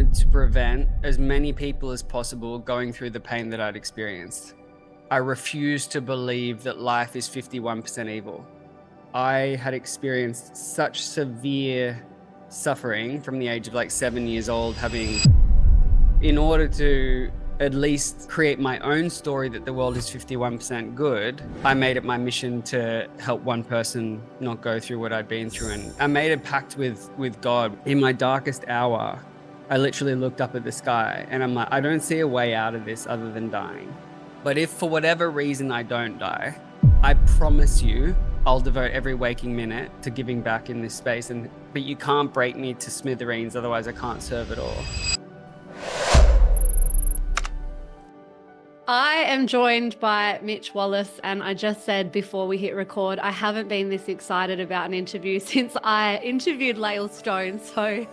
wanted to prevent as many people as possible going through the pain that I'd experienced. I refused to believe that life is 51% evil. I had experienced such severe suffering from the age of like 7 years old, in order to at least create my own story that the world is 51% good, I made it my mission to help one person not go through what I'd been through. And I made a pact with God. In my darkest hour, I literally looked up at the sky and I'm like, I don't see a way out of this other than dying. But if for whatever reason I don't die, I promise you, I'll devote every waking minute to giving back in this space. But you can't break me to smithereens, otherwise I can't serve at all. I am joined by Mitch Wallis, and I just said before we hit record, I haven't been this excited about an interview since I interviewed Lael Stone. So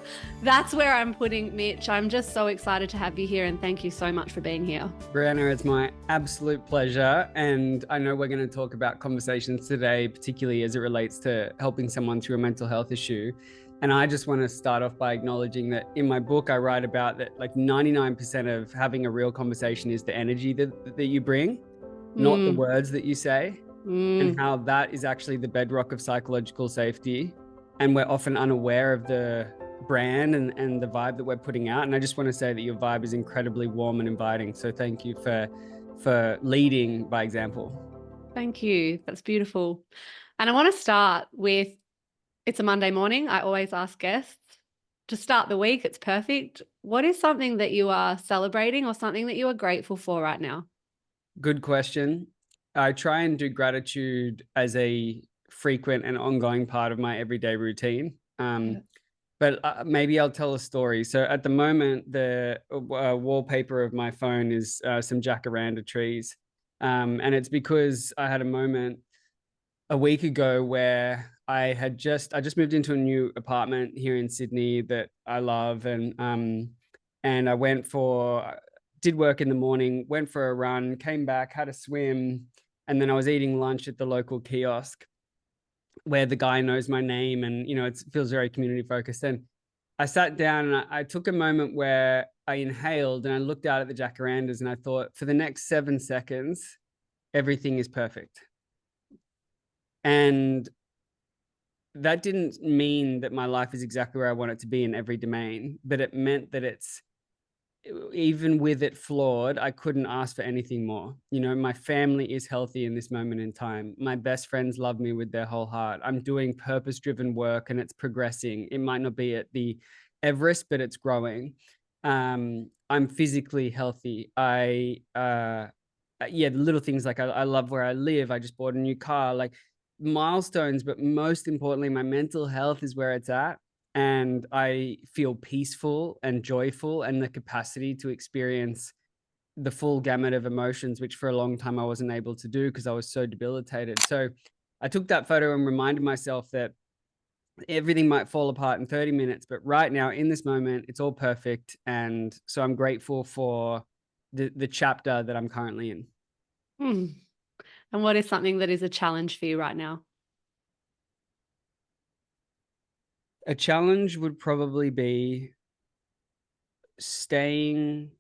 that's where I'm putting Mitch. I'm just so excited to have you here, and thank you so much for being here. Breanna, it's my absolute pleasure. And I know we're going to talk about conversations today, particularly as it relates to helping someone through a mental health issue. And I just want to start off by acknowledging that in my book, I write about that like 99% of having a real conversation is the energy that you bring, not the words that you say, and how that is actually the bedrock of psychological safety. And we're often unaware of the brand and the vibe that we're putting out. And I just want to say that your vibe is incredibly warm and inviting. So thank you for leading by example. Thank you. That's beautiful. And I want to start with, it's a Monday morning. I always ask guests to start the week. It's perfect. What is something that you are celebrating or something that you are grateful for right now? Good question. I try and do gratitude as a frequent and ongoing part of my everyday routine. But maybe I'll tell a story. So at the moment, the wallpaper of my phone is some jacaranda trees. And it's because I had a moment a week ago where I just moved into a new apartment here in Sydney that I love. And I did work in the morning, went for a run, came back, had a swim. And then I was eating lunch at the local kiosk where the guy knows my name and, it feels very community focused. And I sat down and I took a moment where I inhaled and I looked out at the jacarandas and I thought, for the next 7 seconds, everything is perfect. And that didn't mean that my life is exactly where I want it to be in every domain, but it meant that even with it flawed, I couldn't ask for anything more. My family is healthy in this moment in time. My best friends love me with their whole heart. I'm doing purpose-driven work and it's progressing. It might not be at the Everest, but it's growing. I'm physically healthy. The little things like I love where I live. I just bought a new car, like milestones, but most importantly, my mental health is where it's at. And I feel peaceful and joyful and the capacity to experience the full gamut of emotions, which for a long time I wasn't able to do because I was so debilitated. So I took that photo and reminded myself that everything might fall apart in 30 minutes, but right now in this moment, it's all perfect. And so I'm grateful for the chapter that I'm currently in. And what is something that is a challenge for you right now? A challenge would probably be staying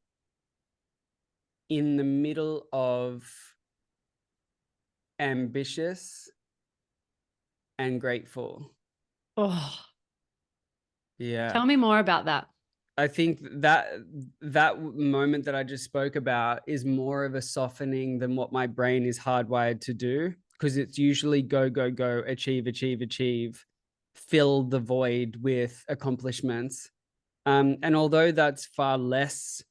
in the middle of ambitious and grateful. Oh, yeah. Tell me more about that. I think that moment that I just spoke about is more of a softening than what my brain is hardwired to do, because it's usually go, go, go, achieve, achieve, achieve, fill the void with accomplishments. And although that's far less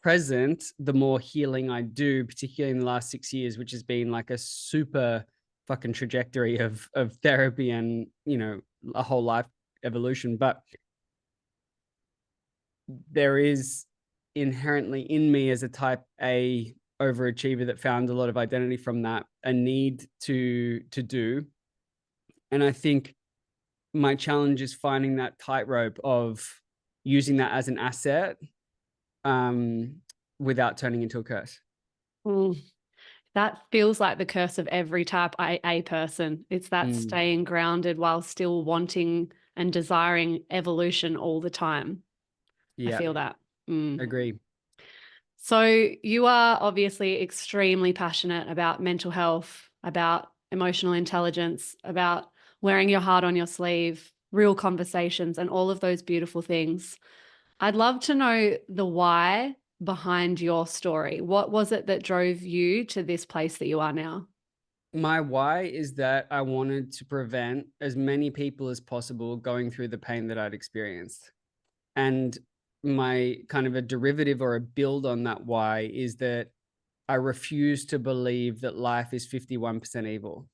present, the more healing I do, particularly in the last 6 years, which has been like a super fucking trajectory of therapy and, a whole life evolution. But there is inherently in me as a type A overachiever that found a lot of identity from that, a need to do. And I think my challenge is finding that tightrope of using that as an asset without turning into a curse. That feels like the curse of every type A person. It's that staying grounded while still wanting and desiring evolution all the time. I Yeah, feel that. Mm. agree. So you are obviously extremely passionate about mental health, about emotional intelligence, about wearing your heart on your sleeve, real conversations, and all of those beautiful things. I'd love to know the why behind your story. What was it that drove you to this place that you are now? My why is that I wanted to prevent as many people as possible going through the pain that I'd experienced. And my kind of a derivative or a build on that why is that I refuse to believe that life is 51% evil.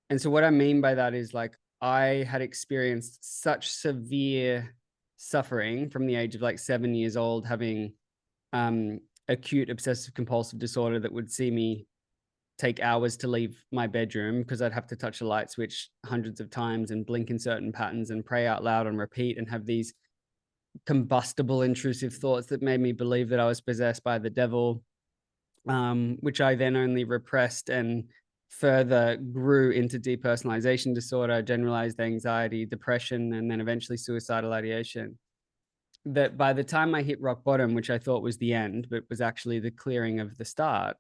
And so what I mean by that is like I had experienced such severe suffering from the age of like 7 years old, having acute obsessive compulsive disorder that would see me take hours to leave my bedroom because I'd have to touch a light switch hundreds of times and blink in certain patterns and pray out loud and repeat and have these combustible intrusive thoughts that made me believe that I was possessed by the devil, which I then only repressed and further grew into depersonalization disorder, generalized anxiety, depression, and then eventually suicidal ideation. That by the time I hit rock bottom, which I thought was the end, but was actually the clearing of the start,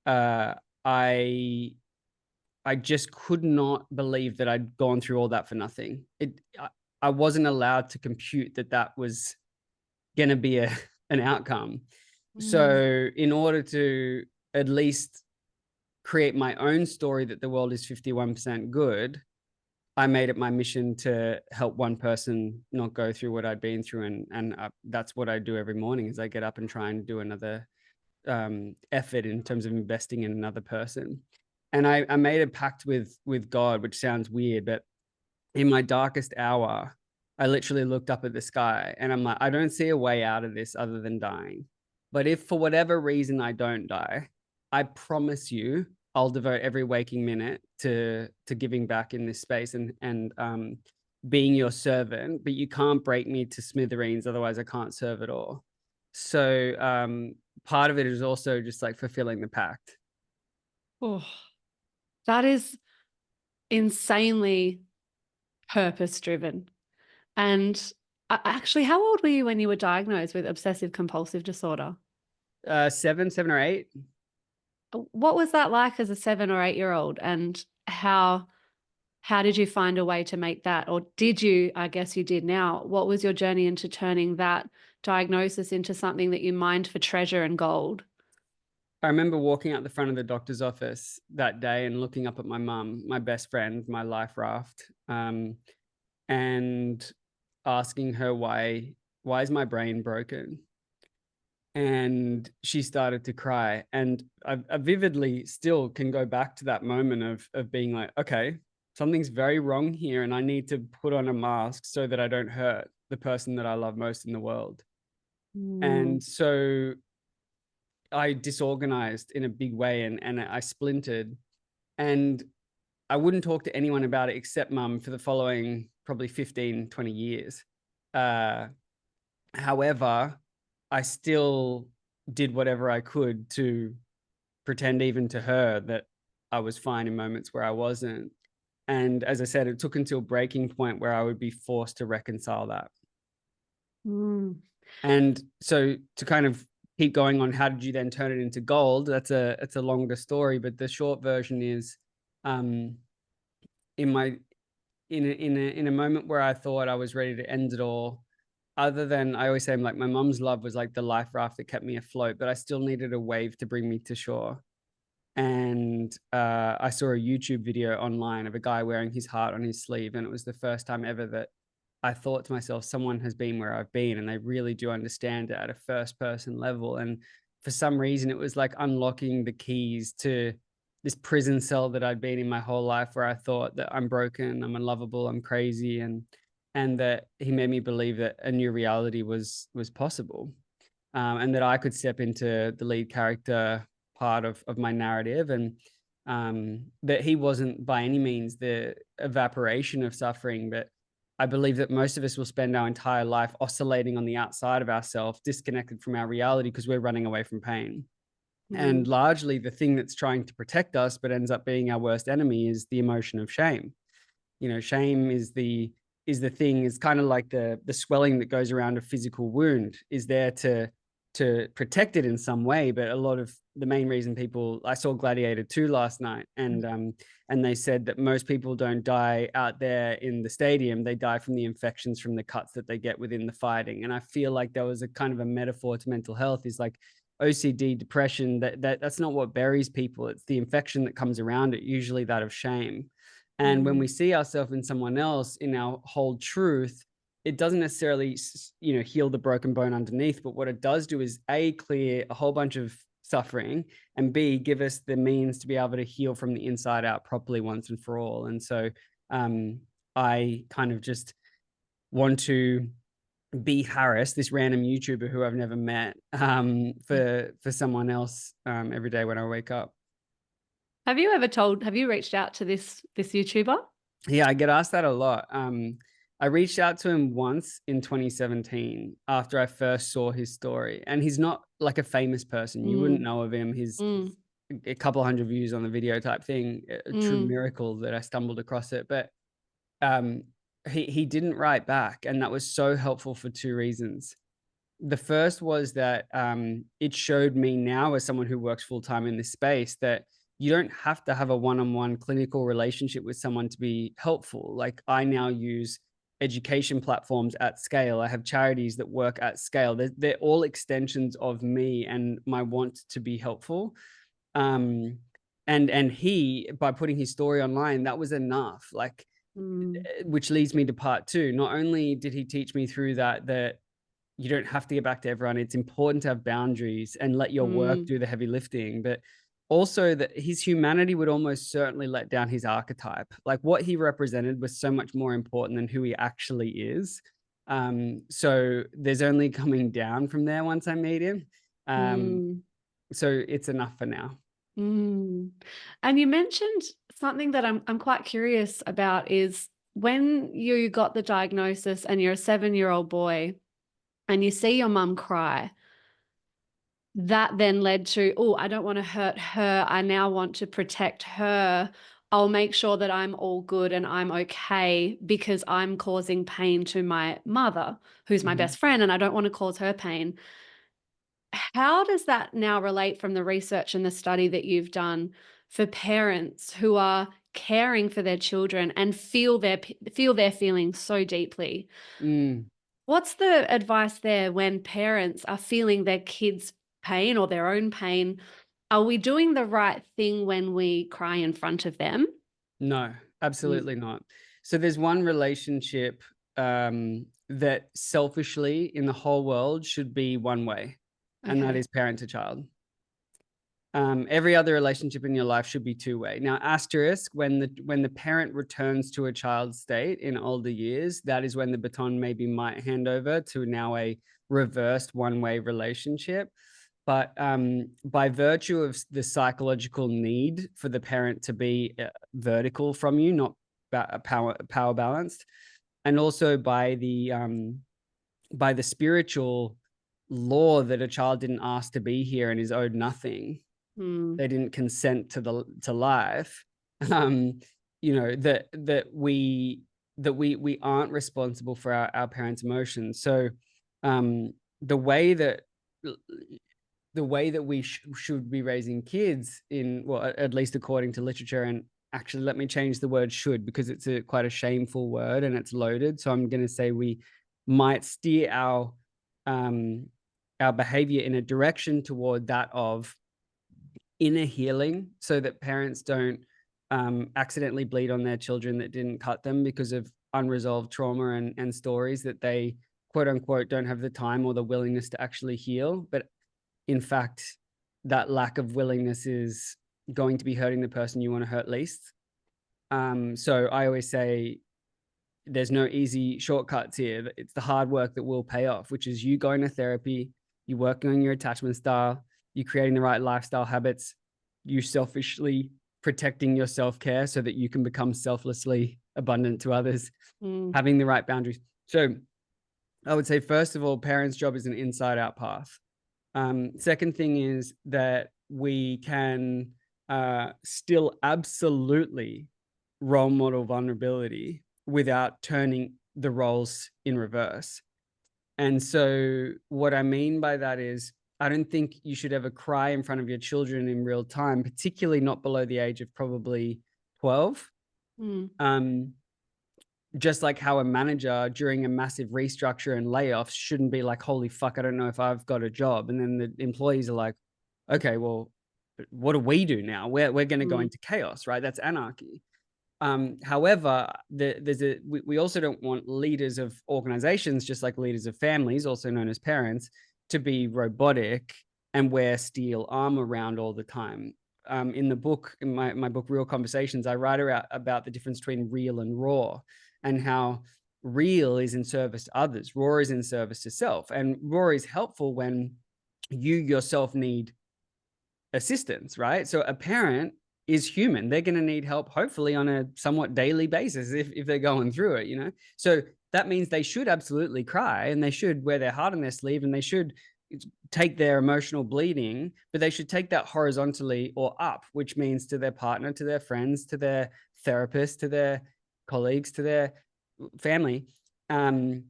uh, I I just could not believe that I'd gone through all that for nothing. I wasn't allowed to compute that that was going to be an outcome. Mm. So in order to at least create my own story that the world is 51% good, I made it my mission to help one person not go through what I'd been through, and that's what I do every morning. Is I get up and try and do another effort in terms of investing in another person. And I made a pact with God, which sounds weird, but in my darkest hour, I literally looked up at the sky and I'm like, I don't see a way out of this other than dying. But if for whatever reason I don't die, I promise you I'll devote every waking minute to giving back in this space and being your servant. But you can't break me to smithereens, otherwise I can't serve at all. So part of it is also just like fulfilling the pact. Oh, that is insanely purpose driven. And actually, how old were you when you were diagnosed with obsessive compulsive disorder? 7 or 8. What was that like as a 7 or 8 year old? And how did you find a way to make that, or did you, I guess you did now, what was your journey into turning that diagnosis into something that you mined for treasure and gold? I remember walking out the front of the doctor's office that day and looking up at my mum, my best friend, my life raft, and asking her why is my brain broken? And she started to cry. And I vividly still can go back to that moment of being like, okay, something's very wrong here, and I need to put on a mask so that I don't hurt the person that I love most in the world. Mm. And so I disorganized in a big way and I splintered. And I wouldn't talk to anyone about it except mum for the following probably 15, 20 years. Uh, However, I still did whatever I could to pretend even to her that I was fine in moments where I wasn't. And as I said, it took until breaking point where I would be forced to reconcile that. Mm. And so to kind of keep going on, how did you then turn it into gold? It's a longer story, but the short version is, um, in my in a moment where I thought I was ready to end it all. Other than I always say, like my mom's love was like the life raft that kept me afloat, but I still needed a wave to bring me to shore. And I saw a YouTube video online of a guy wearing his heart on his sleeve, and it was the first time ever that I thought to myself, someone has been where I've been, and they really do understand it at a first person level. And for some reason, it was like unlocking the keys to this prison cell that I'd been in my whole life, where I thought that I'm broken, I'm unlovable, I'm crazy, and that he made me believe that a new reality was possible, and that I could step into the lead character part of my narrative, and that he wasn't by any means the evaporation of suffering, but I believe that most of us will spend our entire life oscillating on the outside of ourselves, disconnected from our reality because we're running away from pain. Mm. And largely the thing that's trying to protect us, but ends up being our worst enemy, is the emotion of shame. You know, shame is the the thing, is kind of like the swelling that goes around a physical wound is there to protect it in some way. But a lot of the main reason people, I saw Gladiator 2 last night, and they said that most people don't die out there in the stadium. They die from the infections from the cuts that they get within the fighting. And I feel like there was a kind of a metaphor to mental health, is like OCD, depression, that's not what buries people. It's the infection that comes around it, usually that of shame. And when we see ourselves in someone else in our whole truth, it doesn't necessarily, heal the broken bone underneath, but what it does do is A, clear a whole bunch of suffering, and B, give us the means to be able to heal from the inside out properly once and for all. And so I kind of just want to be Harris, this random YouTuber who I've never met, for someone else every day when I wake up. Have you reached out to this YouTuber? Yeah, I get asked that a lot. I reached out to him once in 2017 after I first saw his story, and he's not like a famous person. You wouldn't know of him. He's a couple of hundred views on the video type thing, a true miracle that I stumbled across it. But he didn't write back, and that was so helpful for two reasons. The first was that it showed me now, as someone who works full time in this space, that you don't have to have a one-on-one clinical relationship with someone to be helpful. Like, I now use education platforms at scale. I have charities that work at scale. They're all extensions of me and my want to be helpful. And he, by putting his story online, that was enough. Like, which leads me to part two. Not only did he teach me through that you don't have to get back to everyone. It's important to have boundaries and let your work do the heavy lifting, but also that his humanity would almost certainly let down his archetype. Like, what he represented was so much more important than who he actually is. So there's only coming down from there once I meet him. So it's enough for now. And you mentioned something that I'm quite curious about, is when you got the diagnosis and you're a 7-year-old boy and you see your mum cry, that then led to, oh, I don't want to hurt her. I now want to protect her. I'll make sure that I'm all good and I'm okay because I'm causing pain to my mother, who's my best friend, and I don't want to cause her pain. How does that now relate from the research and the study that you've done for parents who are caring for their children and feel their feelings so deeply? What's the advice there when parents are feeling their kids' pain or their own pain? Are we doing the right thing when we cry in front of them? No, absolutely not. So there's one relationship that selfishly in the whole world should be one way, and that is parent to child. Every other relationship in your life should be two-way. Now, asterisk, when the parent returns to a child state in older years, that is when the baton maybe might hand over to now a reversed one-way relationship. But by virtue of the psychological need for the parent to be vertical from you, not power balanced, and also by the spiritual law that a child didn't ask to be here and is owed nothing. They didn't consent to life. That we aren't responsible for our parents' emotions. So the way that we should be raising kids in, well, at least according to literature, and actually let me change the word should, because it's quite a shameful word and it's loaded. So I'm going to say we might steer our behavior in a direction toward that of inner healing, so that parents don't accidentally bleed on their children that didn't cut them because of unresolved trauma and stories that they quote unquote don't have the time or the willingness to actually heal. But in fact, that lack of willingness is going to be hurting the person you want to hurt least. So I always say there's no easy shortcuts here. It's the hard work that will pay off, which is you going to therapy, you working on your attachment style, you creating the right lifestyle habits, you selfishly protecting your self-care so that you can become selflessly abundant to others, having the right boundaries. So I would say, first of all, parents' job is an inside-out path. Second thing is that we can still absolutely role model vulnerability without turning the roles in reverse. And so what I mean by that is I don't think you should ever cry in front of your children in real time, particularly not below the age of probably 12. Mm. Um, just like how a manager during a massive restructure and layoffs shouldn't be like, holy fuck, I don't know if I've got a job. And then the employees are like, okay, well, what do we do now? We're going to go Mm. into chaos, right? That's anarchy. However, we also don't want leaders of organizations, just like leaders of families, also known as parents, to be robotic and wear steel armor around all the time. In the book, in my book, Real Conversations, I write about the difference between real and raw, and how real is in service to others, raw is in service to self. And raw is helpful when you yourself need assistance, right? So a parent is human. They're going to need help, hopefully, on a somewhat daily basis if they're going through it, you know? So that means they should absolutely cry, and they should wear their heart on their sleeve, and they should take their emotional bleeding, but they should take that horizontally or up, which means to their partner, to their friends, to their therapist, to their colleagues, to their family, um,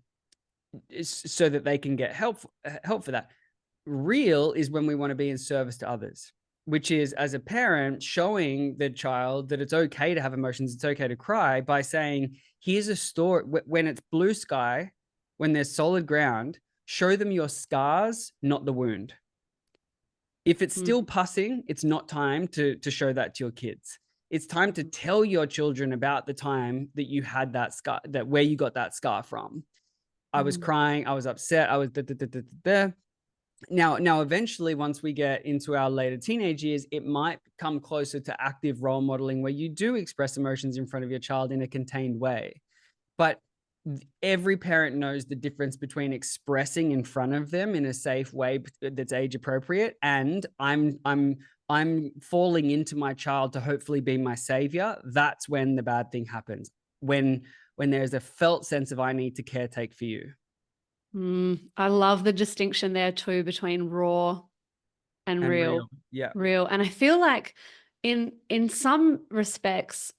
so that they can get help for that. Real is when we want to be in service to others, which is as a parent showing the child that it's okay to have emotions, it's okay to cry by saying, here's a story. When it's blue sky, when there's solid ground, show them your scars, not the wound. If it's Mm. still pussing, it's not time to show that to your kids. It's time to tell your children about the time that you had that scar, that where you got that scar from. I was Mm. crying, I was upset, I was da, da, da, da, da. Now, eventually, once we get into our later teenage years, it might come closer to active role modeling where you do express emotions in front of your child in a contained way. But every parent knows the difference between expressing in front of them in a safe way that's age appropriate, and I'm falling into my child to hopefully be my savior. That's when the bad thing happens. When there's a felt sense of I need to caretake for you. I love the distinction there too between raw and And real. real. Yeah. Real. And I feel like in some respects,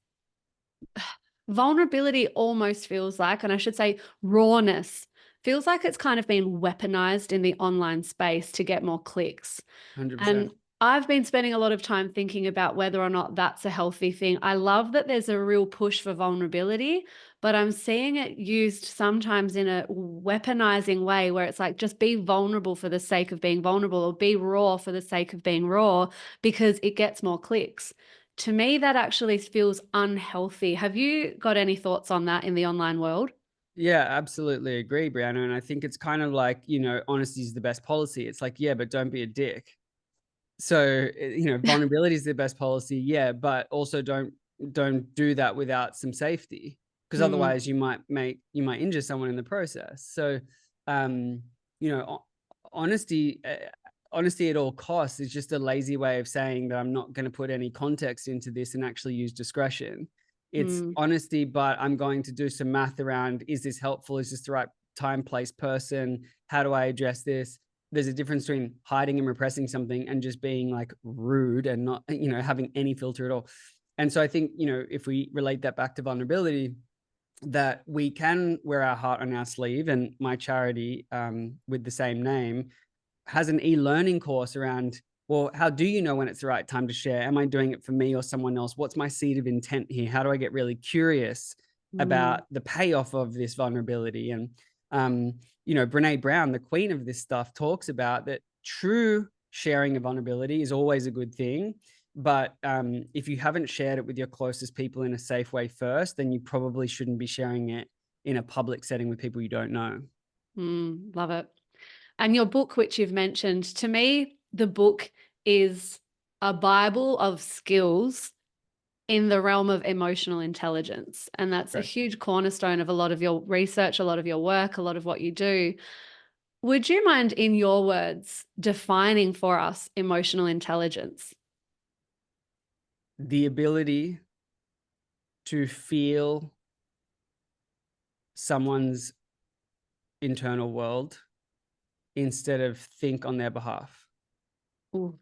vulnerability almost feels like, and I should say rawness, feels like it's kind of been weaponized in the online space to get more clicks. 100%. And I've been spending a lot of time thinking about whether or not that's a healthy thing. I love that there's a real push for vulnerability, but I'm seeing it used sometimes in a weaponizing way where it's like, just be vulnerable for the sake of being vulnerable, or be raw for the sake of being raw because it gets more clicks. To me, that actually feels unhealthy. Have you got any thoughts on that in the online world? Yeah, absolutely agree, Brianna. And I think it's kind of like, honesty is the best policy. It's like, yeah, but don't be a dick. So, vulnerability is the best policy. Yeah, but also don't do that without some safety, because Mm. otherwise you might injure someone in the process. So, um, honesty, honesty at all costs is just a lazy way of saying that I'm not going to put any context into this and actually use discretion. It's Mm. honesty, but I'm going to do some math around, is this helpful? Is this the right time, place, person? How do I address this? There's a difference between hiding and repressing something and just being like rude and not, having any filter at all. And so I think, if we relate that back to vulnerability, that we can wear our heart on our sleeve. And my charity, with the same name, has an e-learning course around, well, how do you know when it's the right time to share? Am I doing it for me or someone else? What's my seed of intent here? How do I get really curious Mm. about the payoff of this vulnerability? And Brené Brown, the queen of this stuff, talks about that true sharing of vulnerability is always a good thing. But if you haven't shared it with your closest people in a safe way first, then you probably shouldn't be sharing it in a public setting with people you don't know. Love it. And your book, which you've mentioned, to me, the book is a Bible of skills in the realm of emotional intelligence. And that's a Correct. huge cornerstone of a lot of your research, a lot of your work, a lot of what you do. Would you mind, in your words, defining for us emotional intelligence? The ability to feel someone's internal world instead of think on their behalf. Ooh,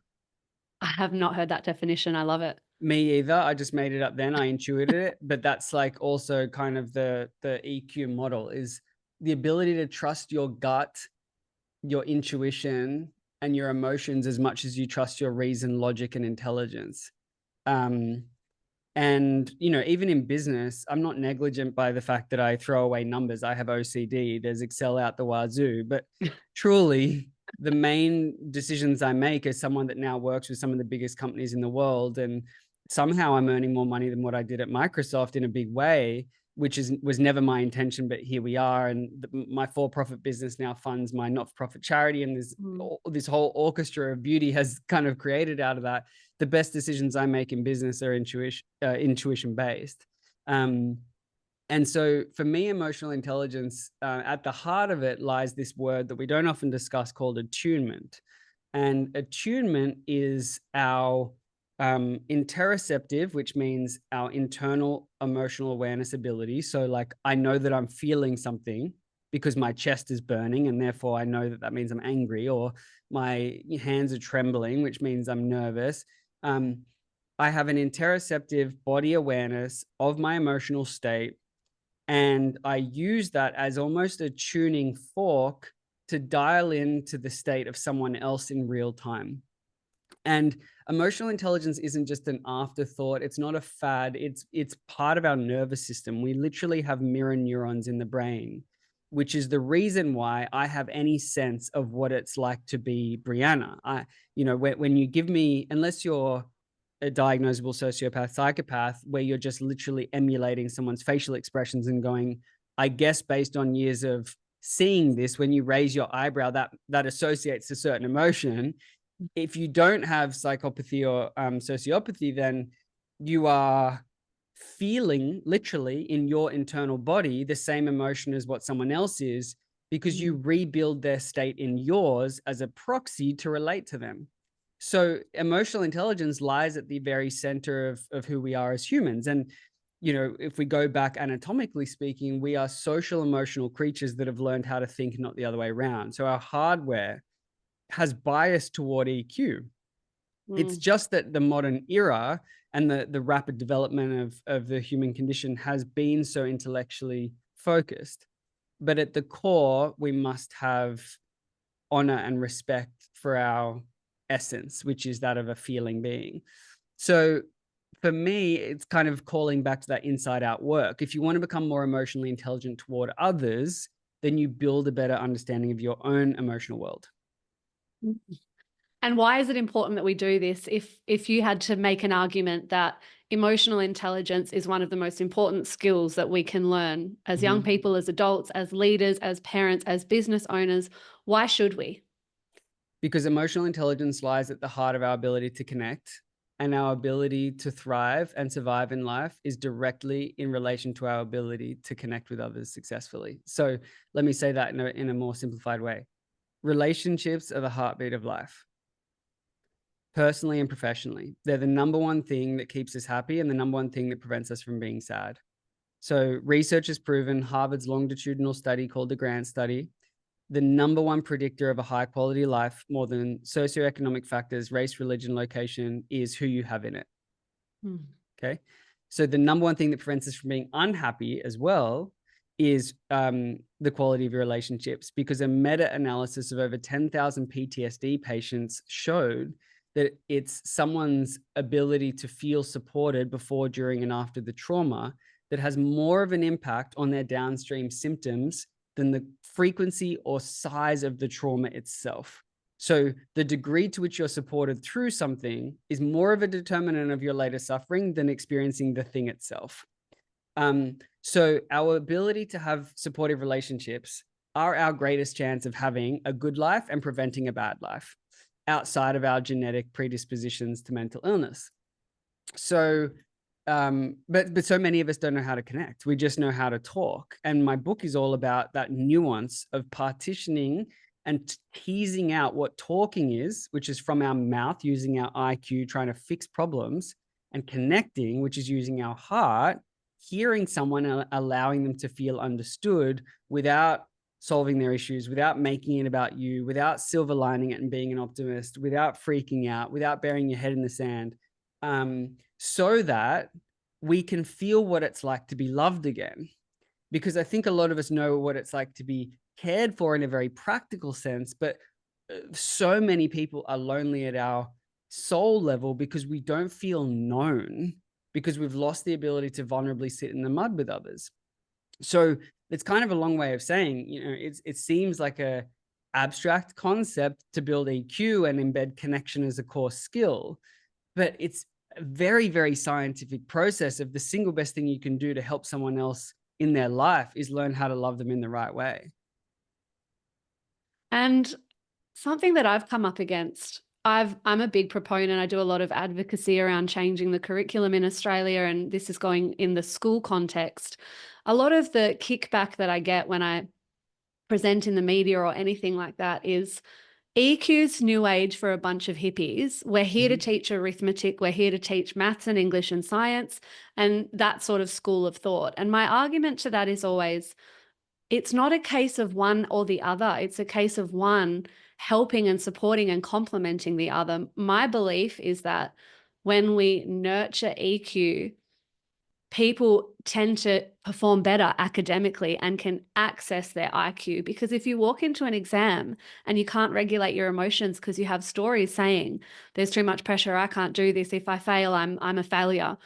I have not heard that definition. I love it. Me either. I just made it up then. I intuited it, but that's like also kind of the EQ model is the ability to trust your gut, your intuition, and your emotions as much as you trust your reason, logic, and intelligence. Um, and, even in business, I'm not negligent by the fact that I throw away numbers. I have OCD. There's Excel out the wazoo. But truly, the main decisions I make as someone that now works with some of the biggest companies in the world, and somehow I'm earning more money than what I did at Microsoft in a big way, which was never my intention, but here we are. And my for-profit business now funds my not-for-profit charity, and this whole orchestra of beauty has kind of created out of that. The best decisions I make in business are intuition based. And so for me, emotional intelligence, at the heart of it lies this word that we don't often discuss called attunement. And attunement is our interoceptive, which means our internal emotional awareness ability. So like, I know that I'm feeling something because my chest is burning, and therefore I know that means I'm angry, or my hands are trembling, which means I'm nervous. I have an interoceptive body awareness of my emotional state, and I use that as almost a tuning fork to dial into the state of someone else in real time. And emotional intelligence isn't just an afterthought. It's not a fad. It's part of our nervous system. We literally have mirror neurons in the brain, which is the reason why I have any sense of what it's like to be Breanna. When you give me, unless you're a diagnosable sociopath, psychopath, where you're just literally emulating someone's facial expressions and going, I guess based on years of seeing this, when you raise your eyebrow, that associates a certain emotion. If you don't have psychopathy or sociopathy, then you are feeling literally in your internal body the same emotion as what someone else is, because you rebuild their state in yours as a proxy to relate to them. So emotional intelligence lies at the very center of who we are as humans. And, if we go back anatomically speaking, we are social emotional creatures that have learned how to think, not the other way around. So our hardware has bias toward EQ. It's just that the modern era and the rapid development of the human condition has been so intellectually focused. But at the core, we must have honor and respect for our essence, which is that of a feeling being. So for me, it's kind of calling back to that inside out work. If you want to become more emotionally intelligent toward others, then you build a better understanding of your own emotional world. And why is it important that we do this? If you had to make an argument that emotional intelligence is one of the most important skills that we can learn as young people, as adults, as leaders, as parents, as business owners, why should we? Because emotional intelligence lies at the heart of our ability to connect, and our ability to thrive and survive in life is directly in relation to our ability to connect with others successfully. So let me say that in a more simplified way. Relationships are the heartbeat of life, personally and professionally. They're the number one thing that keeps us happy and the number one thing that prevents us from being sad. So research has proven, Harvard's longitudinal study called the Grant Study, the number one predictor of a high quality life, more than socioeconomic factors, race, religion, location, is who you have in it. Okay. So the number one thing that prevents us from being unhappy as well is the quality of your relationships, because a meta-analysis of over 10,000 PTSD patients showed that it's someone's ability to feel supported before, during, and after the trauma that has more of an impact on their downstream symptoms than the frequency or size of the trauma itself. So the degree to which you're supported through something is more of a determinant of your later suffering than experiencing the thing itself. So our ability to have supportive relationships are our greatest chance of having a good life and preventing a bad life outside of our genetic predispositions to mental illness. So but so many of us don't know how to connect. We just know how to talk. And my book is all about that nuance of partitioning and teasing out what talking is, which is from our mouth, using our IQ, trying to fix problems, and connecting, which is using our heart, hearing someone and allowing them to feel understood without solving their issues, without making it about you, without silver lining it and being an optimist, without freaking out, without burying your head in the sand. so that we can feel what it's like to be loved again. Because I think a lot of us know what it's like to be cared for in a very practical sense, but so many people are lonely at our soul level because we don't feel known, because we've lost the ability to vulnerably sit in the mud with others. So it's kind of a long way of saying, it seems like a abstract concept to build EQ and embed connection as a core skill, but it's a very, very scientific process of the single best thing you can do to help someone else in their life is learn how to love them in the right way. And something that I've come up against, I'm a big proponent. I do a lot of advocacy around changing the curriculum in Australia, and this is going in the school context. A lot of the kickback that I get when I present in the media or anything like that is EQ's new age for a bunch of hippies. We're here to Mhm. teach arithmetic, we're here to teach maths and English and science, and that sort of school of thought. And my argument to that is always, it's not a case of one or the other. It's a case of one helping and supporting and complementing the other. My belief is that when we nurture EQ, people tend to perform better academically and can access their IQ. Because if you walk into an exam and you can't regulate your emotions because you have stories saying there's too much pressure, I can't do this, if I fail, I'm a failure.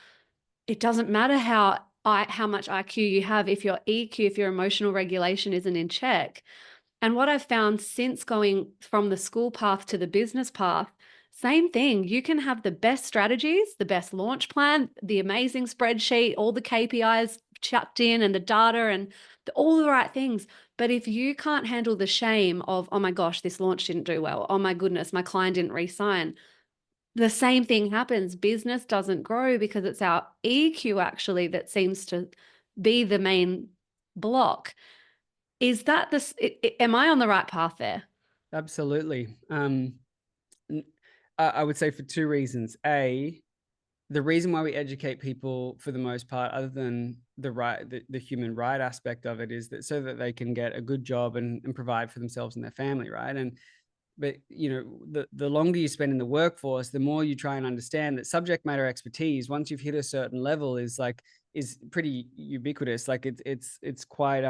It doesn't matter how much IQ you have if your EQ, if your emotional regulation isn't in check. And what I've found since going from the school path to the business path, same thing. You can have the best strategies, the best launch plan, the amazing spreadsheet, all the KPIs chucked in and the data and all the right things. But if you can't handle the shame of, oh my gosh, this launch didn't do well. Oh my goodness, my client didn't re-sign. The same thing happens. Business doesn't grow because it's our EQ actually that seems to be the main block. Is that this? Am I on the right path there? Absolutely. I would say for two reasons. A, the reason why we educate people for the most part, other than the human right aspect of it, is that so that they can get a good job and provide for themselves and their family, right? And but the longer you spend in the workforce, the more you try and understand that subject matter expertise, once you've hit a certain level, is pretty ubiquitous. Like it's quite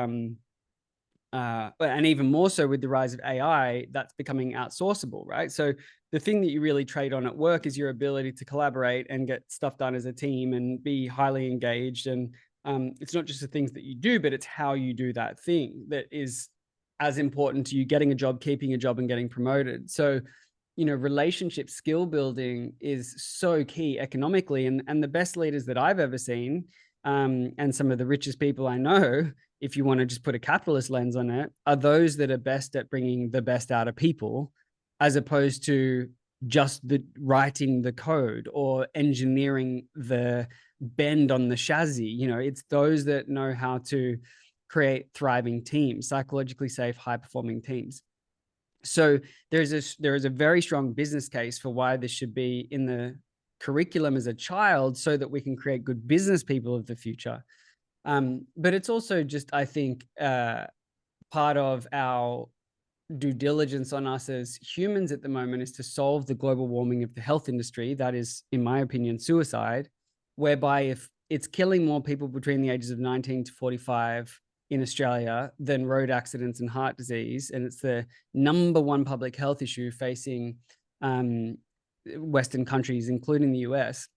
and even more so with the rise of AI, that's becoming outsourceable, right? So the thing that you really trade on at work is your ability to collaborate and get stuff done as a team and be highly engaged. And it's not just the things that you do, but it's how you do that thing that is as important to you getting a job, keeping a job, and getting promoted. So, relationship skill building is so key economically. And the best leaders that I've ever seen, and some of the richest people I know, if you want to just put a capitalist lens on it, are those that are best at bringing the best out of people, as opposed to just the writing the code or engineering the bend on the chassis. It's those that know how to create thriving teams, psychologically safe, high performing teams. So there is a very strong business case for why this should be in the curriculum as a child, so that we can create good business people of the future. But it's also just, I think, part of our due diligence on us as humans at the moment is to solve the global warming of the health industry. That is, in my opinion, suicide, whereby if it's killing more people between the ages of 19 to 45 in Australia than road accidents and heart disease, and it's the number one public health issue facing Western countries, including the US,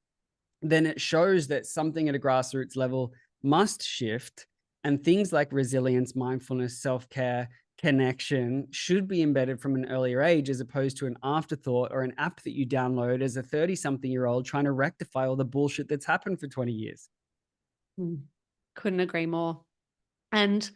then it shows that something at a grassroots level must shift. And things like resilience, mindfulness, self-care, connection should be embedded from an earlier age, as opposed to an afterthought or an app that you download as a 30-something-year-old trying to rectify all the bullshit that's happened for 20 years. Couldn't agree more. And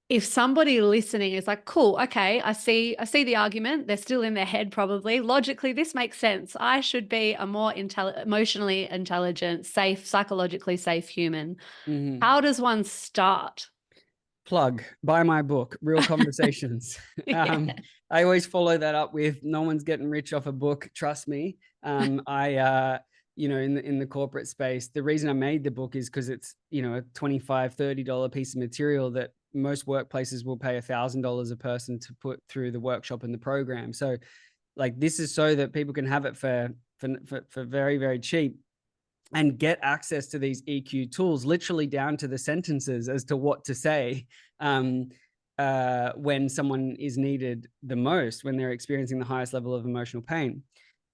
if somebody listening is like, cool, okay, I see the argument. They're still in their head probably. Logically, this makes sense. I should be a more emotionally intelligent, safe, psychologically safe human. Mm-hmm. How does one start? Plug, buy my book, Real Conversations. Yeah. I always follow that up with, no one's getting rich off a book, trust me. In the corporate space, the reason I made the book is because it's, a $25-$30 piece of material that most workplaces will pay $1,000 a person to put through the workshop and the program. So like, this is so that people can have it for very, very cheap. and get access to these EQ tools, literally down to the sentences as to what to say when someone is needed the most, when they're experiencing the highest level of emotional pain.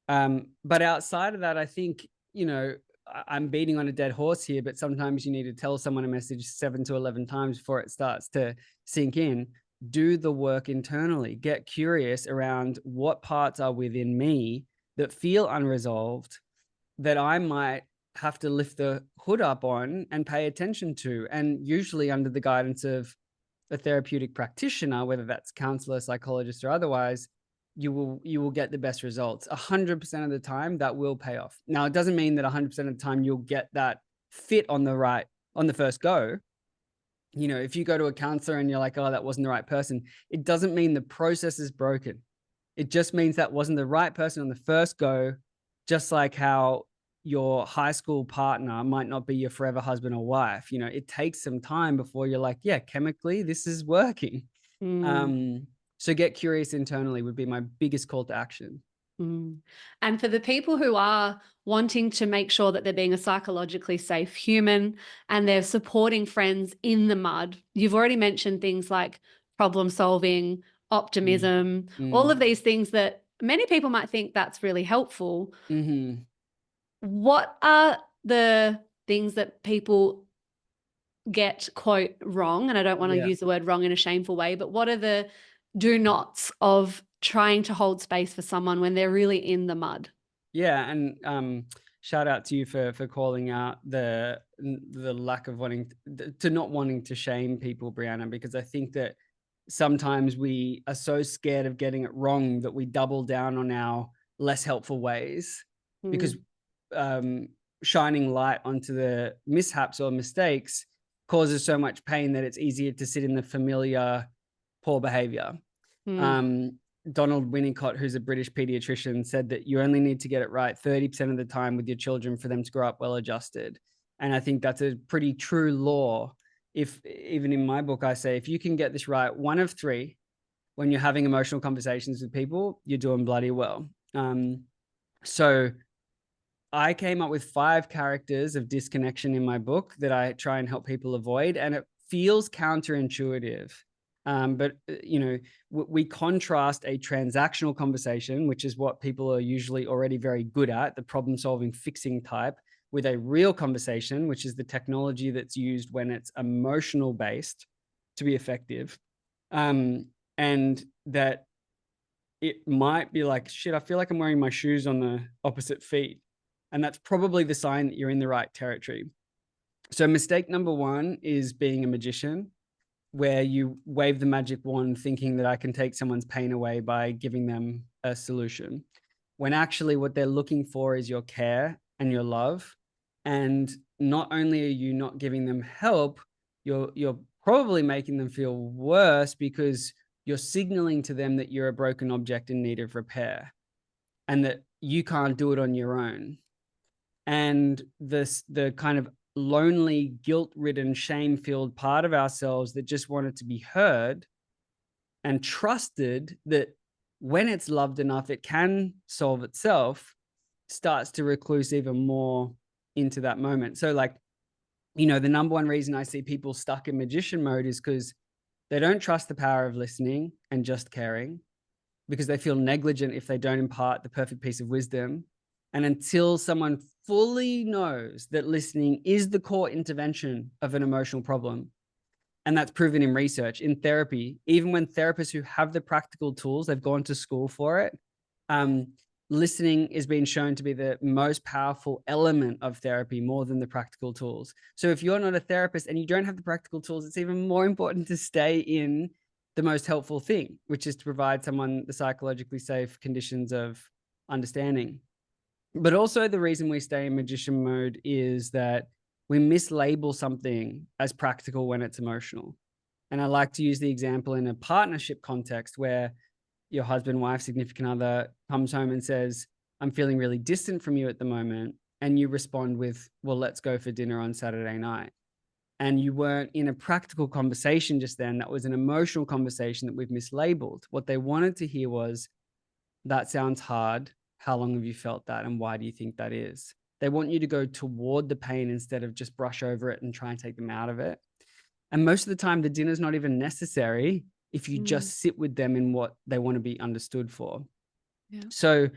But outside of that, I think, I'm beating on a dead horse here, but sometimes you need to tell someone a message 7 to 11 times before it starts to sink in. Do the work internally. Get curious around what parts are within me that feel unresolved, that I might have to lift the hood up on and pay attention to. And usually under the guidance of a therapeutic practitioner, whether that's counselor, psychologist, or otherwise, you will get the best results. 100% of the time, that will pay off. Now, it doesn't mean that 100% of the time you'll get that fit on the first go. If you go to a counselor and you're like, oh, that wasn't the right person, it doesn't mean the process is broken. It just means that wasn't the right person on the first go, just like how your high school partner might not be your forever husband or wife. It takes some time before you're like, yeah, chemically, this is working. Mm. So get curious internally would be my biggest call to action. Mm. And for the people who are wanting to make sure that they're being a psychologically safe human and they're supporting friends in the mud, you've already mentioned things like problem solving, Mm. optimism, all Mm. of these things that many people might think that's really helpful. Mm-hmm. What are the things that people get, quote, wrong? And I don't want to Yeah. use the word wrong in a shameful way, but what are the do nots of trying to hold space for someone when they're really in the mud? Yeah, and shout out to you for calling out the lack of not wanting to shame people, Breanna, because I think that sometimes we are so scared of getting it wrong that we double down on our less helpful ways, because Mm, shining light onto the mishaps or mistakes causes so much pain that it's easier to sit in the familiar poor behavior. mm, Um, Donald Winnicott, who's a British pediatrician, said that you only need to get it right 30% of the time with your children for them to grow up well adjusted. And I think that's a pretty true law. If even in my book, I say, if you can get this right, one of three, when you're having emotional conversations with people, you're doing bloody well. So I came up with 5 characters of disconnection in my book that I try and help people avoid. And it feels counterintuitive. But we contrast a transactional conversation, which is what people are usually already very good at, the problem solving, fixing type, with a real conversation, which is the technology that's used when it's emotional based to be effective. And that it might be like, shit, I feel like I'm wearing my shoes on the opposite feet. And that's probably the sign that you're in the right territory. So mistake number 1 is being a magician, where you wave the magic wand thinking that I can take someone's pain away by giving them a solution, when actually what they're looking for is your care and your love. And not only are you not giving them help, you're probably making them feel worse, because you're signaling to them that you're a broken object in need of repair and that you can't do it on your own. And the kind of lonely, guilt-ridden, shame-filled part of ourselves that just wanted to be heard and trusted that when it's loved enough, it can solve itself, starts to recluse even more into that moment. So like, the number one reason I see people stuck in magician mode is because they don't trust the power of listening and just caring, because they feel negligent if they don't impart the perfect piece of wisdom. And until someone fully knows that listening is the core intervention of an emotional problem, and that's proven in research, in therapy, even when therapists who have the practical tools, they've gone to school for it, listening is being shown to be the most powerful element of therapy, more than the practical tools. So if you're not a therapist and you don't have the practical tools, it's even more important to stay in the most helpful thing, which is to provide someone the psychologically safe conditions of understanding. But also the reason we stay in magician mode is that we mislabel something as practical when it's emotional. And I like to use the example in a partnership context where your husband, wife, significant other comes home and says, I'm feeling really distant from you at the moment. And you respond with, well, let's go for dinner on Saturday night. And you weren't in a practical conversation just then. That was an emotional conversation that we've mislabeled. What they wanted to hear was, that sounds hard. How long have you felt that? And why do you think that is? They want you to go toward the pain instead of just brush over it and try and take them out of it. And most of the time, the dinner's not even necessary if you Mm. just sit with them in what they want to be understood for. Yeah. So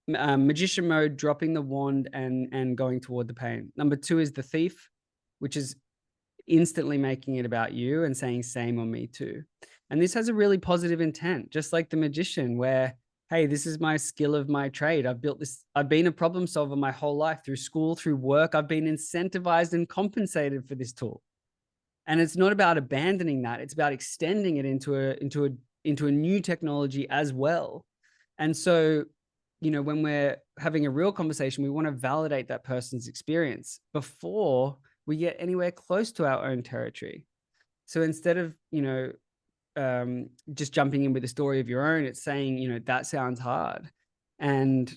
magician mode, dropping the wand and going toward the pain. Number 2 is the thief, which is instantly making it about you and saying same on me too. And this has a really positive intent, just like the magician, where, hey, this is my skill of my trade. I've built this, I've been a problem solver my whole life through school, through work. I've been incentivized and compensated for this tool. And it's not about abandoning that. It's about extending it into a new technology as well. And so, you know, when we're having a real conversation, we want to validate that person's experience before we get anywhere close to our own territory. So instead of, you know, just jumping in with a story of your own, it's saying, you know, that sounds hard. And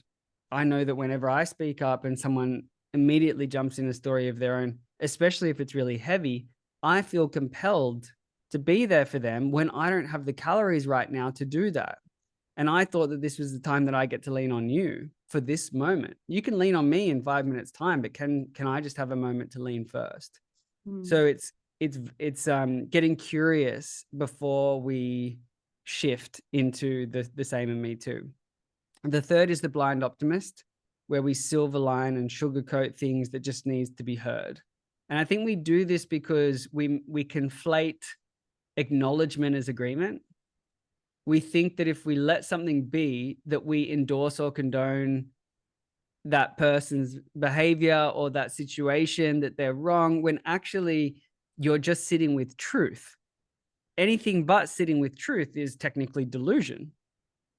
I know that whenever I speak up and someone immediately jumps in a story of their own, especially if it's really heavy, I feel compelled to be there for them when I don't have the calories right now to do that. And I thought that this was the time that I get to lean on you for this moment. You can lean on me in 5 minutes time, but can I just have a moment to lean first? Mm. So it's getting curious before we shift into the same and me too. The third is the blind optimist, where we silver line and sugarcoat things that just needs to be heard. And I think we do this because we conflate acknowledgement as agreement. We think that if we let something be, that we endorse or condone that person's behavior or that situation, that they're wrong, when actually you're just sitting with truth. Anything but sitting with truth is technically delusion.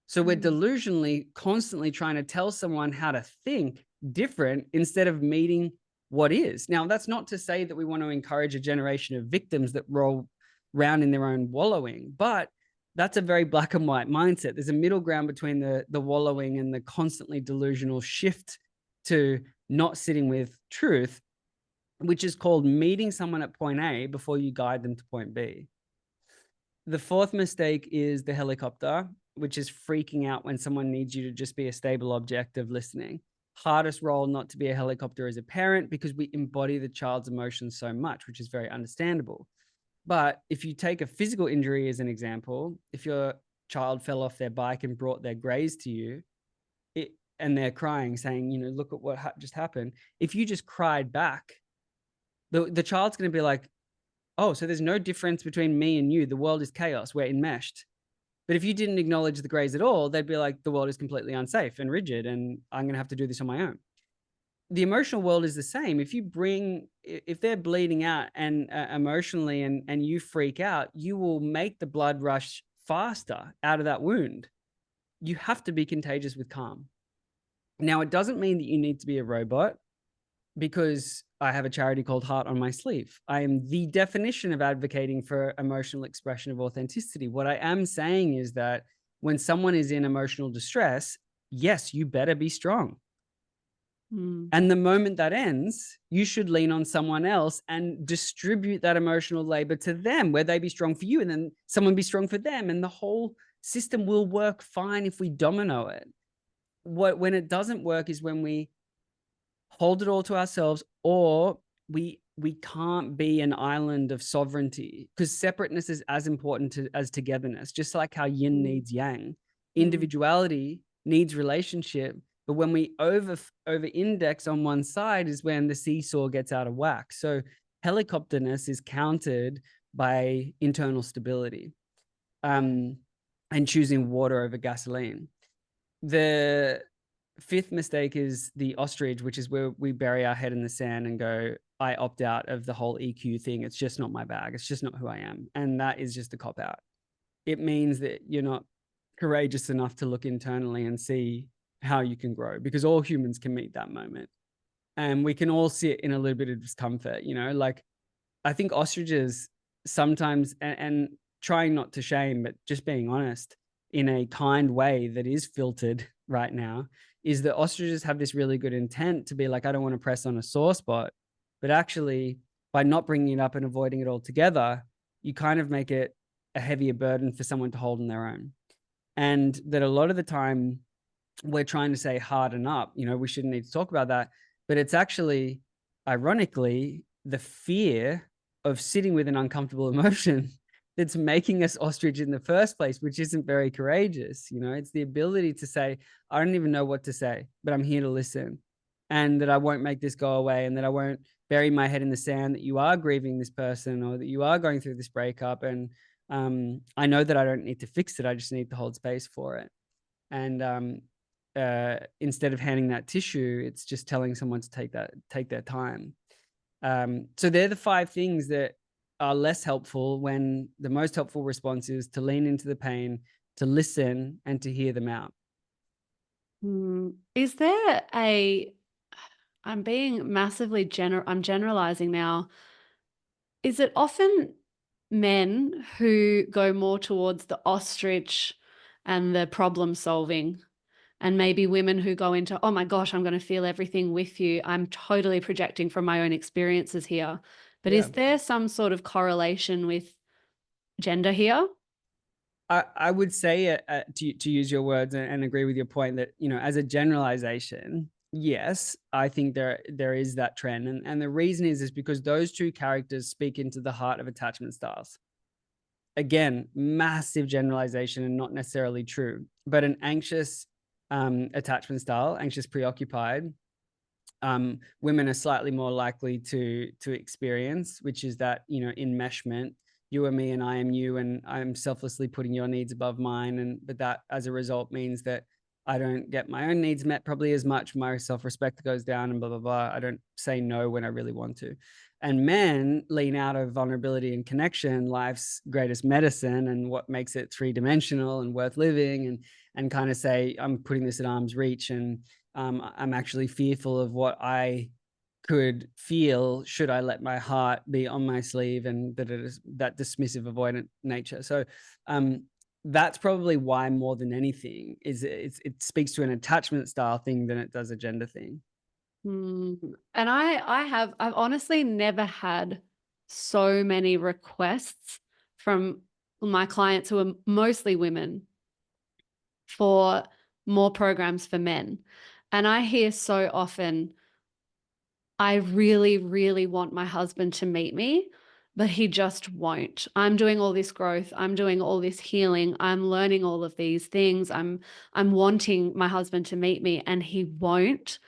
So we're delusionally constantly trying to tell someone how to think different instead of meeting what is. Now, that's not to say that we want to encourage a generation of victims that roll around in their own wallowing, but that's a very black and white mindset. There's a middle ground between the wallowing and the constantly delusional shift to not sitting with truth, which is called meeting someone at point A before you guide them to point B. The fourth mistake is the helicopter, which is freaking out when someone needs you to just be a stable object of listening. Hardest role not to be a helicopter as a parent because we embody the child's emotions so much, which is very understandable. But if you take a physical injury as an example, if your child fell off their bike and brought their graze to you, and they're crying, saying, you know, look at what just happened. If you just cried back, the child's going to be like, oh, so there's no difference between me and you. The world is chaos. We're enmeshed. But if you didn't acknowledge the graze at all, they'd be like, the world is completely unsafe and rigid, and I'm going to have to do this on my own. The emotional world is the same. If they're bleeding out and emotionally and you freak out, you will make the blood rush faster out of that wound. You have to be contagious with calm. Now, it doesn't mean that you need to be a robot, because I have a charity called Heart on my sleeve. I am the definition of advocating for emotional expression of authenticity. What I am saying is that when someone is in emotional distress, yes, you better be strong. And the moment that ends, you should lean on someone else and distribute that emotional labor to them, where they be strong for you and then someone be strong for them. And the whole system will work fine if we domino it. When it doesn't work is when we hold it all to ourselves, or we can't be an island of sovereignty, because separateness is as important as togetherness. Just like how yin needs yang, individuality needs relationship. But when we over index on one side is when the seesaw gets out of whack. So helicopterness is countered by internal stability, and choosing water over gasoline. The fifth mistake is the ostrich, which is where we bury our head in the sand and go, I opt out of the whole EQ thing. It's just not my bag. It's just not who I am. And that is just a cop out. It means that you're not courageous enough to look internally and see how you can grow, because all humans can meet that moment. And we can all sit in a little bit of discomfort, you know, like I think ostriches sometimes, and trying not to shame, but just being honest in a kind way that is filtered right now, is that ostriches have this really good intent to be like, I don't want to press on a sore spot. But actually, by not bringing it up and avoiding it altogether, you kind of make it a heavier burden for someone to hold on their own. And that a lot of the time we're trying to say harden up, you know, we shouldn't need to talk about that. but it's actually, ironically, the fear of sitting with an uncomfortable emotion that's making us ostrich in the first place, which isn't very courageous. It's the ability to say, I don't even know what to say, but I'm here to listen, and that I won't make this go away, and that I won't bury my head in the sand, that you are grieving this person, or that you are going through this breakup. And I know that I don't need to fix it. I just need to hold space for it. And instead of handing that tissue, it's just telling someone to take their time. So they're the 5 things that are less helpful, when the most helpful response is to lean into the pain, to listen, and to hear them out. Is there I'm being massively I'm generalizing now. Is it often men who go more towards the ostrich and the problem solving, and maybe women who go into, oh my gosh, I'm going to feel everything with you? I'm totally projecting from my own experiences here. But Yeah. is there some sort of correlation with gender here? I would say, to use your words, and agree with your point, that, as a generalization, yes, I think there is that trend. And the reason is because those 2 characters speak into the heart of attachment styles. Again, massive generalization and not necessarily true, but an anxious attachment style, anxious preoccupied, women are slightly more likely to experience, which is that, enmeshment. You are me and I am you, and I'm selflessly putting your needs above mine. But that, as a result, means that I don't get my own needs met probably as much. My self-respect goes down, and blah blah blah. I don't say no when I really want to. And men lean out of vulnerability and connection, life's greatest medicine, and what makes it 3-dimensional and worth living, and kind of say, I'm putting this at arm's reach, and I'm actually fearful of what I could feel should I let my heart be on my sleeve, and that it is that dismissive, avoidant nature. So that's probably why, more than anything, is it speaks to an attachment style thing than it does a gender thing. And I've honestly never had so many requests from my clients, who are mostly women, for more programs for men. And I hear so often, I really, really want my husband to meet me, but he just won't. I'm doing all this growth. I'm doing all this healing. I'm learning all of these things. I'm wanting my husband to meet me, and he won't.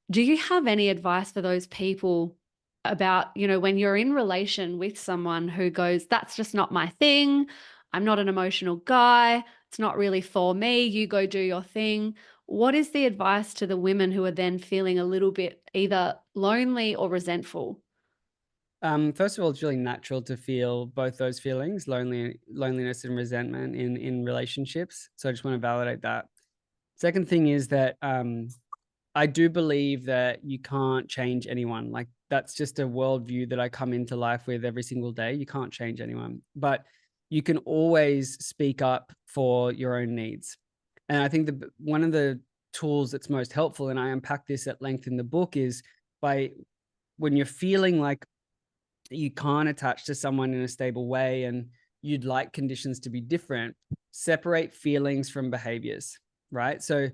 Do you have any advice for those people about, when you're in relation with someone who goes, that's just not my thing. I'm not an emotional guy. It's not really for me. You go do your thing. What is the advice to the women who are then feeling a little bit either lonely or resentful? First of all, it's really natural to feel both those feelings, loneliness and resentment, in relationships. So I just want to validate that. Second thing is that I do believe that you can't change anyone. Like, that's just a worldview that I come into life with every single day. You can't change anyone, but you can always speak up for your own needs. And I think one of the tools that's most helpful, and I unpack this at length in the book, is by, when you're feeling like you can't attach to someone in a stable way, and you'd like conditions to be different, separate feelings from behaviors, right? So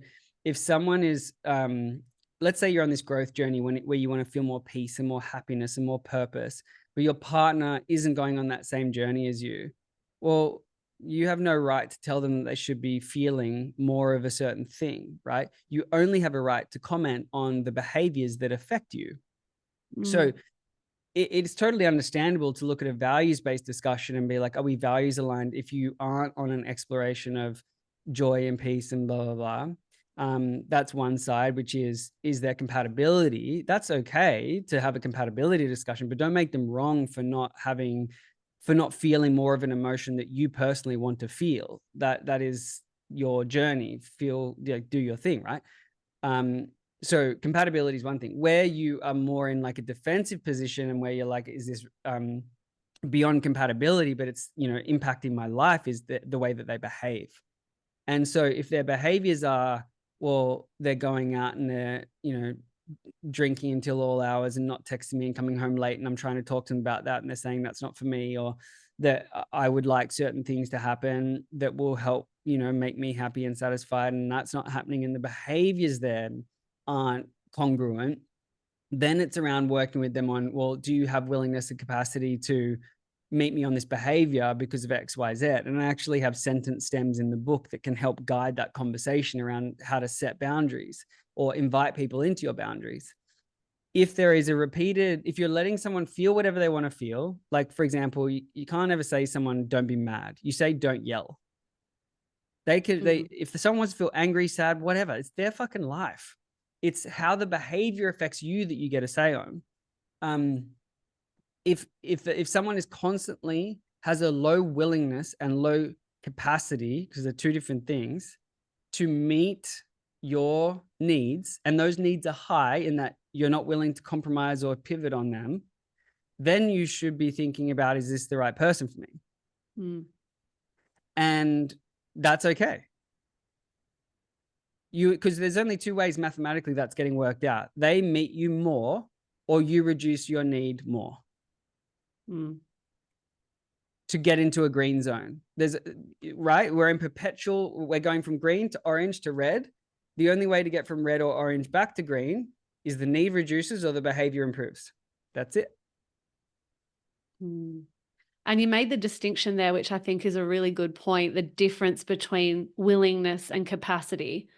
if someone is, let's say you're on this growth journey where you want to feel more peace and more happiness and more purpose, but your partner isn't going on that same journey as you, well, you have no right to tell them that they should be feeling more of a certain thing, right? You only have a right to comment on the behaviors that affect you. So Mm, it's totally understandable to look at a values-based discussion and be like, are we values aligned, if you aren't on an exploration of joy and peace and blah, blah, blah. That's one side, which is there compatibility? That's okay to have a compatibility discussion, but don't make them wrong for not feeling more of an emotion that you personally want to feel. That is your journey. Feel, do your thing, right? Um, so compatibility is one thing. Where you are more in like a defensive position, and where you're like, is this beyond compatibility, but it's, impacting my life, is the way that they behave. And so if their behaviors are, well, they're going out and they're, drinking until all hours and not texting me and coming home late, and I'm trying to talk to them about that, and they're saying that's not for me, or that I would like certain things to happen that will help, make me happy and satisfied, and that's not happening, and the behaviors then aren't congruent, Then it's around working with them on, well, do you have willingness and capacity to meet me on this behavior because of X, Y, Z? And I actually have sentence stems in the book that can help guide that conversation around how to set boundaries or invite people into your boundaries. If there is a repeated, if you're letting someone feel whatever they want to feel, like for example, you can't ever say someone, don't be mad. You say, don't yell. If someone wants to feel angry, sad, whatever, it's their fucking life. It's how the behavior affects you that you get a say on. If someone is constantly has a low willingness and low capacity, because they're two different things, to meet your needs, and those needs are high in that you're not willing to compromise or pivot on them, then you should be thinking about, is this the right person for me? And that's okay. Because there's only two ways mathematically that's getting worked out. They meet you more, or you reduce your need more to get into a green zone. Right? We're in perpetual, we're going from green to orange to red. The only way to get from red or orange back to green is the need reduces or the behavior improves. That's it. And you made the distinction there, which I think is a really good point, the difference between willingness and capacity.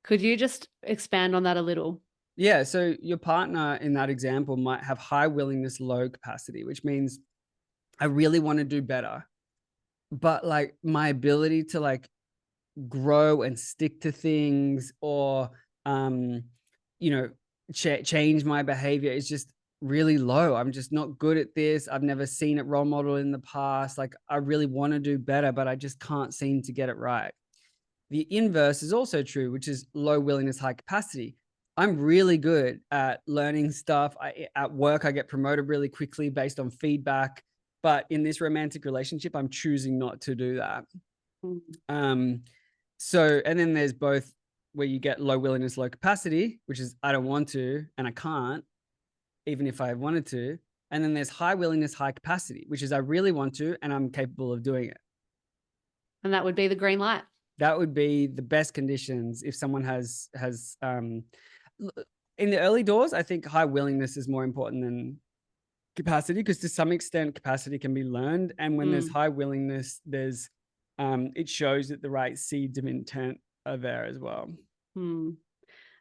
Could you just expand on that a little? Yeah. So your partner in that example might have high willingness, low capacity, which means I really want to do better, but like my ability to like grow and stick to things or, change my behavior is just really low. I'm just not good at this. I've never seen it role model in the past. Like I really want to do better, but I just can't seem to get it right. The inverse is also true, which is low willingness, high capacity. I'm really good at learning stuff. At work, I get promoted really quickly based on feedback. But in this romantic relationship, I'm choosing not to do that. And then there's both where you get low willingness, low capacity, which is I don't want to, and I can't, even if I wanted to. And then there's high willingness, high capacity, which is I really want to, and I'm capable of doing it. And that would be the green light. That would be the best conditions. If someone has in the early doors, I think high willingness is more important than capacity, because to some extent capacity can be learned. And when there's high willingness, there's it shows that the right seeds of intent are there as well. And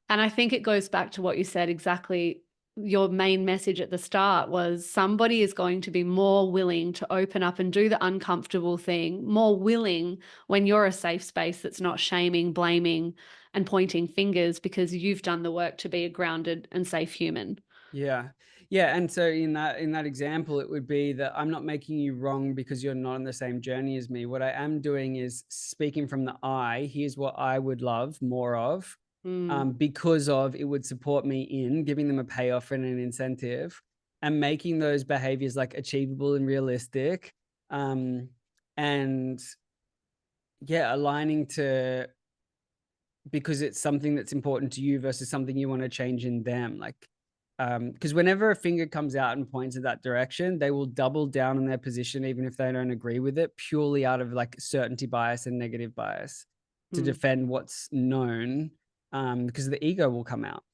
I think it goes back to what you said exactly. Your main message at the start was somebody is going to be more willing to open up and do the uncomfortable thing, more willing when you're a safe space that's not shaming, blaming, and pointing fingers, because you've done the work to be a grounded and safe human. Yeah. Yeah. And so in that example, it would be that I'm not making you wrong because you're not on the same journey as me. What I am doing is speaking from the I. Here's what I would love more of. Because of it would support me in giving them a payoff and an incentive and making those behaviors like achievable and realistic. And yeah, aligning to, because it's something that's important to you versus something you want to change in them. Like, because whenever a finger comes out and points in that direction, they will double down on their position, even if they don't agree with it, purely out of like certainty bias and negative bias to defend what's known. Because the ego will come out.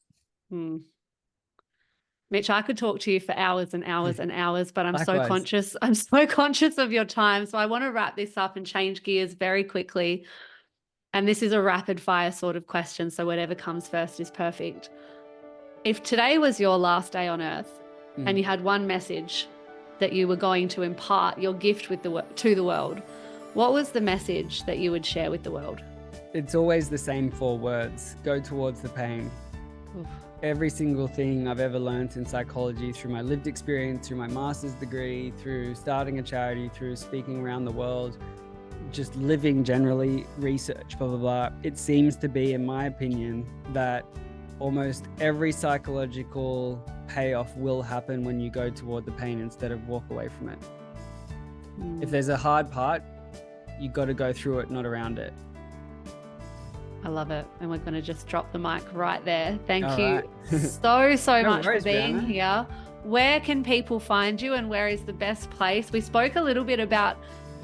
Mitch, I could talk to you for hours and hours and hours, but I'm Likewise. so conscious. I'm so conscious of your time. So I want to wrap this up and change gears very quickly. And this is a rapid fire sort of question. So whatever comes first is perfect. If today was your last day on earth and you had one message that you were going to impart your gift with to the world, what was the message that you would share with the world? It's always the same 4 words: go towards the pain. Oof. Every single thing I've ever learned in psychology, through my lived experience, through my master's degree, through starting a charity, through speaking around the world, just living generally, research, blah, blah, blah. It seems to be, in my opinion, that almost every psychological payoff will happen when you go toward the pain instead of walk away from it. If there's a hard part, you got to go through it, not around it. I love it. And we're going to just drop the mic right there. Thank you so much for being here. Where can people find you and where is the best place? We spoke a little bit about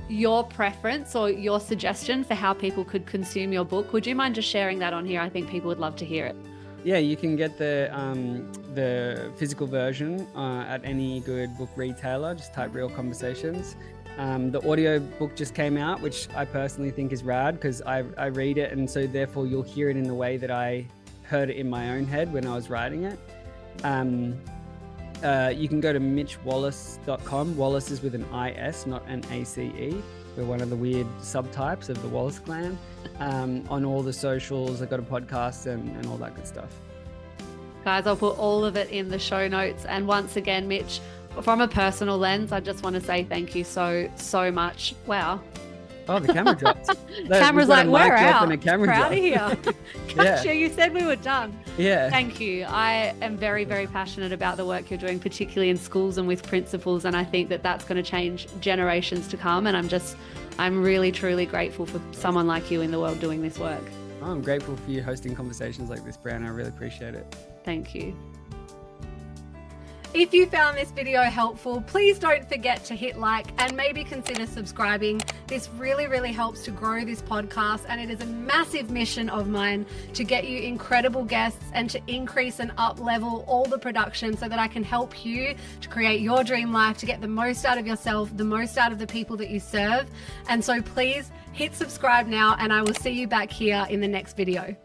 your preference or your suggestion for how people could consume your book. Would you mind just sharing that on here? I think people would love to hear it. Yeah, you can get the physical version at any good book retailer. Just type Real Conversations. The audio book just came out, which I personally think is rad because I read it, and so therefore you'll hear it in the way that I heard it in my own head when I was writing it. You can go to mitchwallis.com. Wallis is with an I-S, not an A-C-E. We're one of the weird subtypes of the Wallis clan. On all the socials, I've got a podcast and all that good stuff. Guys, I'll put all of it in the show notes. And once again, Mitch, from a personal lens, I just want to say thank you so much. Wow. Oh, the camera dropped. Camera's like, we're out. And a camera we're out of here. Gotcha, Yeah. you said we were done. Yeah. Thank you. I am very, very passionate about the work you're doing, particularly in schools and with principals. And I think that that's going to change generations to come. And I'm really, truly grateful for someone like you in the world doing this work. Oh, I'm grateful for you hosting conversations like this, Breanna. I really appreciate it. Thank you. If you found this video helpful, please don't forget to hit like and maybe consider subscribing. This really, really helps to grow this podcast, and it is a massive mission of mine to get you incredible guests and to increase and up level all the production so that I can help you to create your dream life, to get the most out of yourself, the most out of the people that you serve. And so please hit subscribe now, and I will see you back here in the next video.